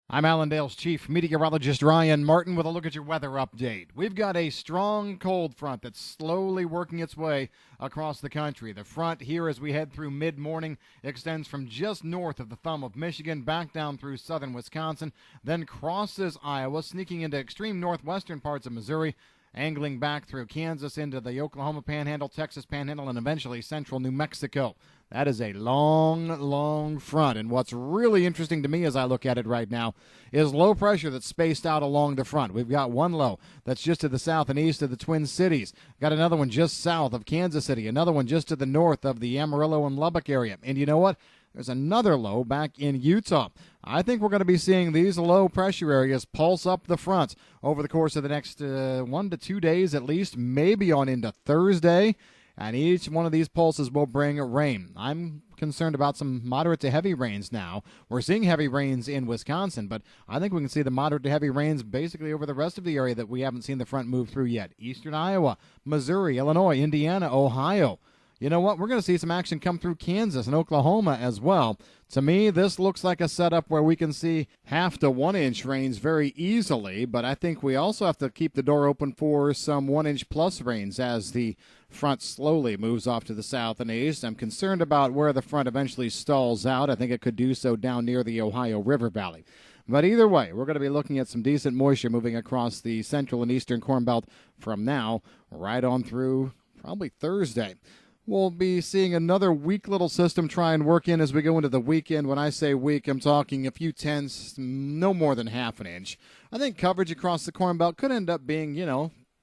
I'm Allendale's chief meteorologist Ryan Martin with a look at your weather update. We've got a strong cold front that's slowly working its way across the country. The front here as we head through mid-morning extends from just north of the thumb of Michigan back down through southern Wisconsin, then crosses Iowa, sneaking into extreme northwestern parts of Missouri, angling back through Kansas into the Oklahoma Panhandle, Texas Panhandle, and eventually central New Mexico. That is a long, long front. And what's really interesting to me as I look at it right now is low pressure that's spaced out along the front. We've got one low that's just to the south and east of the Twin Cities. Got another one just south of Kansas City. Another one just to the north of the Amarillo and Lubbock area. And you know what? There's another low back in Utah. I think we're going to be seeing these low pressure areas pulse up the front over the course of the next 1 to 2 days at least, maybe on into Thursday. And each one of these pulses will bring rain. I'm concerned about some moderate to heavy rains now. We're seeing heavy rains in Wisconsin, but I think we can see the moderate to heavy rains basically over the rest of the area that we haven't seen the front move through yet. Eastern Iowa, Missouri, Illinois, Indiana, Ohio. You know what? We're going to see some action come through Kansas and Oklahoma as well. To me, this looks like a setup where we can see 1/2 to 1 inch rains very easily, but I think we also have to keep the door open for some 1 inch plus rains as the front slowly moves off to the south and east. I'm concerned about where the front eventually stalls out. I think it could do so down near the Ohio River Valley. But either way, we're going to be looking at some decent moisture moving across the central and eastern Corn Belt from now right on through probably Thursday. We'll be seeing another weak little system try and work in as we go into the weekend. When I say weak, I'm talking a few tenths, no more than 1/2 an inch. I think coverage across the Corn Belt could end up being,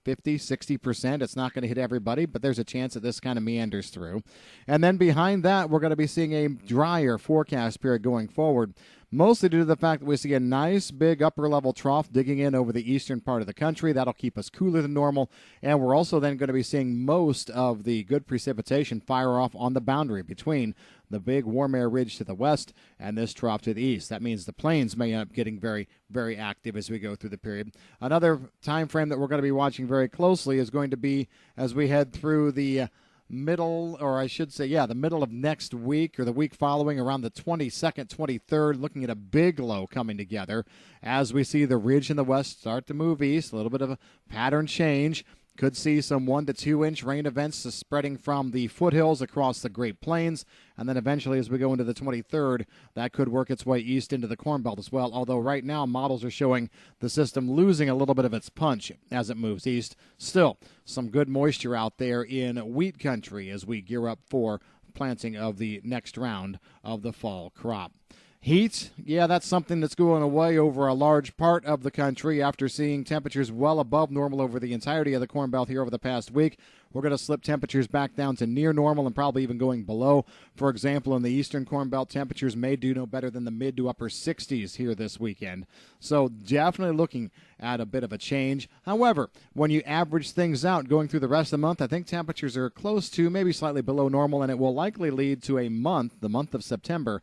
50, 60%. It's not going to hit everybody, but there's a chance that this kind of meanders through. And then behind that, we're going to be seeing a drier forecast period going forward, mostly due to the fact that we see a nice big upper-level trough digging in over the eastern part of the country. That'll keep us cooler than normal. And we're also then going to be seeing most of the good precipitation fire off on the boundary between the big warm air ridge to the west and this trough to the east. That means the plains may end up getting very, very active as we go through the period. Another time frame that we're going to be watching very closely is going to be as we head through the middle, or I should say, the middle of next week or the week following, around the 22nd, 23rd, looking at a big low coming together as we see the ridge in the west start to move east, a little bit of a pattern change. Could see some 1 to 2 inch rain events spreading from the foothills across the Great Plains. And then eventually, as we go into the 23rd, that could work its way east into the Corn Belt as well. Although right now, models are showing the system losing a little bit of its punch as it moves east. Still, some good moisture out there in wheat country as we gear up for planting of the next round of the fall crop. Heat, that's something that's going away over a large part of the country after seeing temperatures well above normal over the entirety of the Corn Belt here over the past week. We're going to slip temperatures back down to near normal and probably even going below. For example, in the eastern Corn Belt, temperatures may do no better than the mid to upper 60s here this weekend. So definitely looking at a bit of a change. However, when you average things out going through the rest of the month, I think temperatures are close to maybe slightly below normal, and it will likely lead to a month, the month of September,